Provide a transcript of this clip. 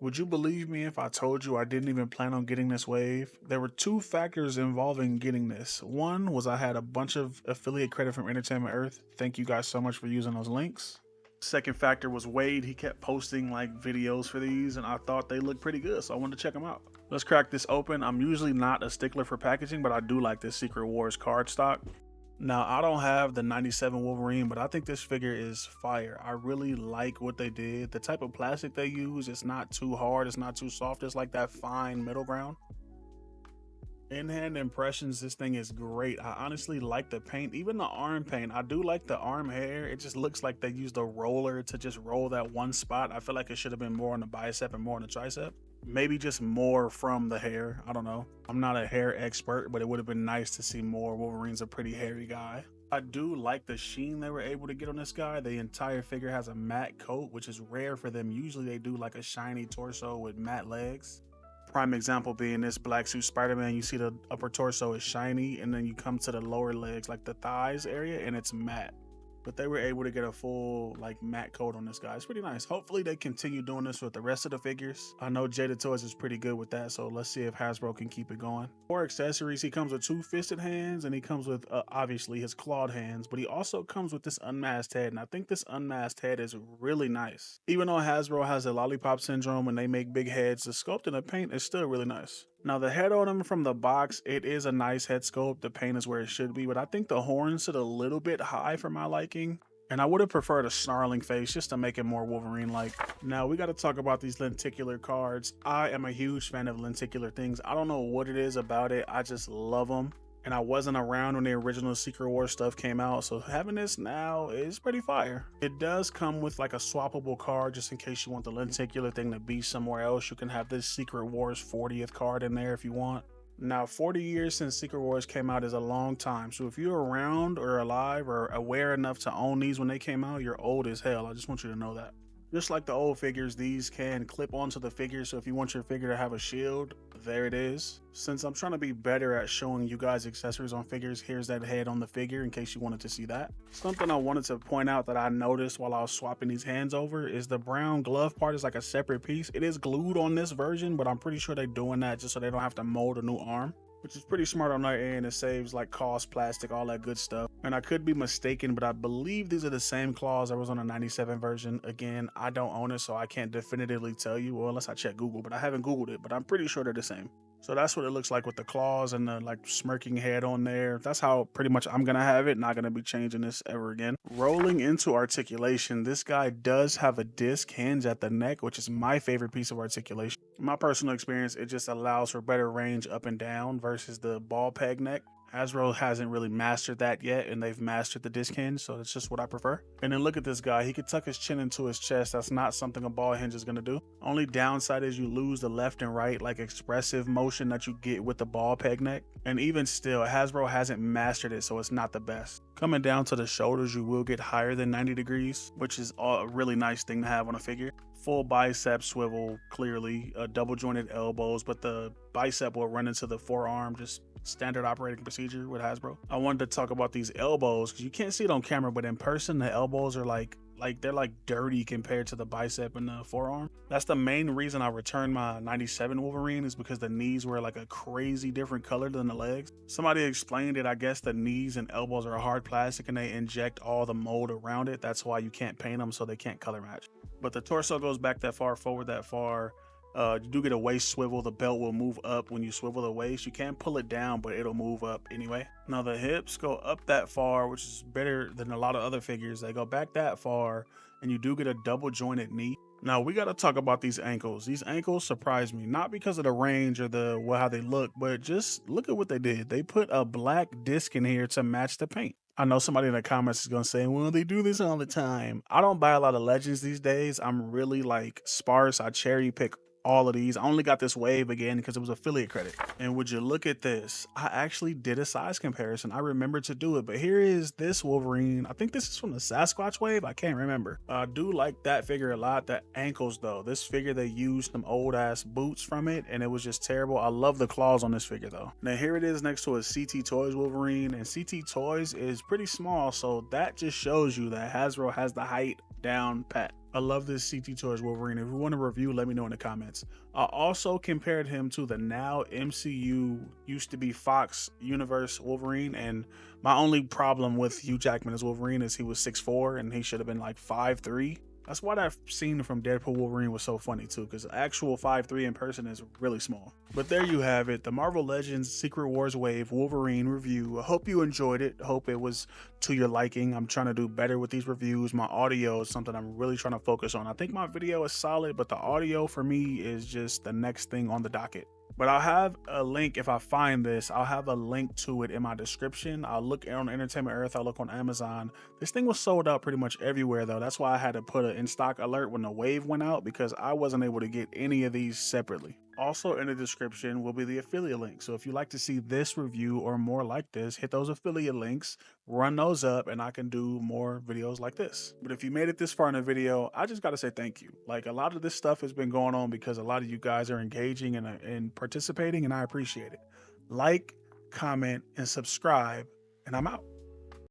Would you believe me if I told you I didn't even plan on getting this wave? There were two factors involving getting this. One was I had a bunch of affiliate credit from Entertainment Earth. Thank you guys so much for using those links. Second factor was Wade. He kept posting like videos for these and I thought they looked pretty good, so I wanted to check them out. Let's crack this open. I'm usually not a stickler for packaging, but I do like this Secret Wars card stock. Now, I don't have the 97 Wolverine, but I think this figure is fire. I really like what they did. The type of plastic they use, it's not too hard, it's not too soft. It's like that fine middle ground. In-hand impressions, this thing is great. I honestly like the paint, even the arm paint. I do like the arm hair. It just looks like they used a roller to just roll that one spot. I feel like it should have been more on the bicep and more on the tricep. Maybe just more from the hair. I don't know. I'm not a hair expert, but it would have been nice to see more. Wolverine's a pretty hairy guy. I do like the sheen they were able to get on this guy. The entire figure has a matte coat, which is rare for them. Usually they do like a shiny torso with matte legs. Prime example being this Black Suit Spider-Man. You see the upper torso is shiny, and then you come to the lower legs, like the thighs area, and it's matte. But they were able to get a full like matte coat on this guy. It's pretty nice. Hopefully they continue doing this with the rest of the figures. I know Jada Toys is pretty good with that, so let's see if Hasbro can keep it going. For accessories, he comes with two fisted hands, and he comes with obviously his clawed hands, but he also comes with this unmasked head, and I think this unmasked head is really nice. Even though Hasbro has a lollipop syndrome and they make big heads, the sculpt and the paint is still really nice. Now the head on him from the box, it is a nice head sculpt. The paint is where it should be, but I think the horns sit a little bit high for my liking. And I would have preferred a snarling face just to make it more Wolverine-like. Now we got to talk about these lenticular cards. I am a huge fan of lenticular things. I don't know what it is about it. I just love them. And I wasn't around when the original Secret Wars stuff came out, so having this now is pretty fire. It does come with like a swappable card just in case you want the lenticular thing to be somewhere else. You can have this Secret Wars 40th card in there if you want. Now, 40 years since Secret Wars came out is a long time, so if you're around or alive or aware enough to own these when they came out, you're old as hell. I just want you to know that. Just like the old figures, these can clip onto the figure, so if you want your figure to have a shield, there it is. Since I'm trying to be better at showing you guys accessories on figures, here's that head on the figure in case you wanted to see that. Something I wanted to point out that I noticed while I was swapping these hands over is the brown glove part is like a separate piece. It is glued on this version, but I'm pretty sure they're doing that just so they don't have to mold a new arm, which is pretty smart on their end. It saves like cost, plastic, all that good stuff. And I could be mistaken, but I believe these are the same claws that was on the 97 version. Again, I don't own it, so I can't definitively tell you, well, unless I check Google, but I haven't Googled it, but I'm pretty sure they're the same. So that's what it looks like with the claws and the like smirking head on there. That's how pretty much I'm gonna have it. Not gonna be changing this ever again. Rolling into articulation, this guy does have a disc hinge at the neck, which is my favorite piece of articulation. In my personal experience, it just allows for better range up and down versus the ball peg neck. Hasbro hasn't really mastered that yet, and they've mastered the disc hinge, so that's just what I prefer. And then look at this guy. He could tuck his chin into his chest. That's not something a ball hinge is going to do. Only downside is you lose the left and right, like expressive motion that you get with the ball peg neck. And even still, Hasbro hasn't mastered it, so it's not the best. Coming down to the shoulders, you will get higher than 90 degrees, which is a really nice thing to have on a figure. Full bicep swivel, clearly, double jointed elbows, but the bicep will run into the forearm, just standard operating procedure with Hasbro. I wanted to talk about these elbows because you can't see it on camera, but in person, the elbows are like they're like dirty compared to the bicep and the forearm. That's the main reason I returned my 97 Wolverine, is because the knees were like a crazy different color than the legs. Somebody explained it. I guess the knees and elbows are hard plastic and they inject all the mold around it. That's why you can't paint them, so they can't color match. But the torso goes back that far, forward that far. You do get a waist swivel. The belt will move up when you swivel the waist. You can't pull it down, but it'll move up anyway. Now the hips go up that far, which is better than a lot of other figures. They go back that far, and you do get a double jointed knee. Now we got to talk about these ankles. These ankles surprise me, not because of the range or how they look, but just look at what they did. They put a black disc in here to match the paint. I know somebody in the comments is going to say, well, they do this all the time. I don't buy a lot of Legends these days. I'm really like sparse. I cherry pick all of these. I only got this wave again because it was affiliate credit. And would you look at this? I actually did a size comparison. I remembered to do it, but here is this Wolverine. I think this is from the Sasquatch wave. I can't remember. I do like that figure a lot. The ankles though, this figure, they used some old ass boots from it and it was just terrible. I love the claws on this figure though. Now here it is next to a CT Toys Wolverine, and CT Toys is pretty small, so that just shows you that Hasbro has the height down pat. I love this CT Toys Wolverine. If you want a review, let me know in the comments. I also compared him to the now MCU used to be Fox Universe Wolverine, and my only problem with Hugh Jackman as Wolverine is he was 6'4" and he should have been like 5'3". That's why that scene from Deadpool Wolverine was so funny too, because actual 5'3" in person is really small. But there you have it, the Marvel Legends Secret Wars Wave Wolverine review. I hope you enjoyed it. I hope it was to your liking. I'm trying to do better with these reviews. My audio is something I'm really trying to focus on. I think my video is solid, but the audio for me is just the next thing on the docket. But I'll have a link, if I find this, I'll have a link to it in my description. I'll look on Entertainment Earth, I'll look on Amazon. This thing was sold out pretty much everywhere though. That's why I had to put an in-stock alert when the wave went out, because I wasn't able to get any of these separately. Also in the description will be the affiliate link. So if you'd like to see this review or more like this, hit those affiliate links, run those up, and I can do more videos like this. But if you made it this far in the video, I just gotta say thank you. Like, a lot of this stuff has been going on because a lot of you guys are engaging and participating, and I appreciate it. Like, comment, and subscribe, and I'm out.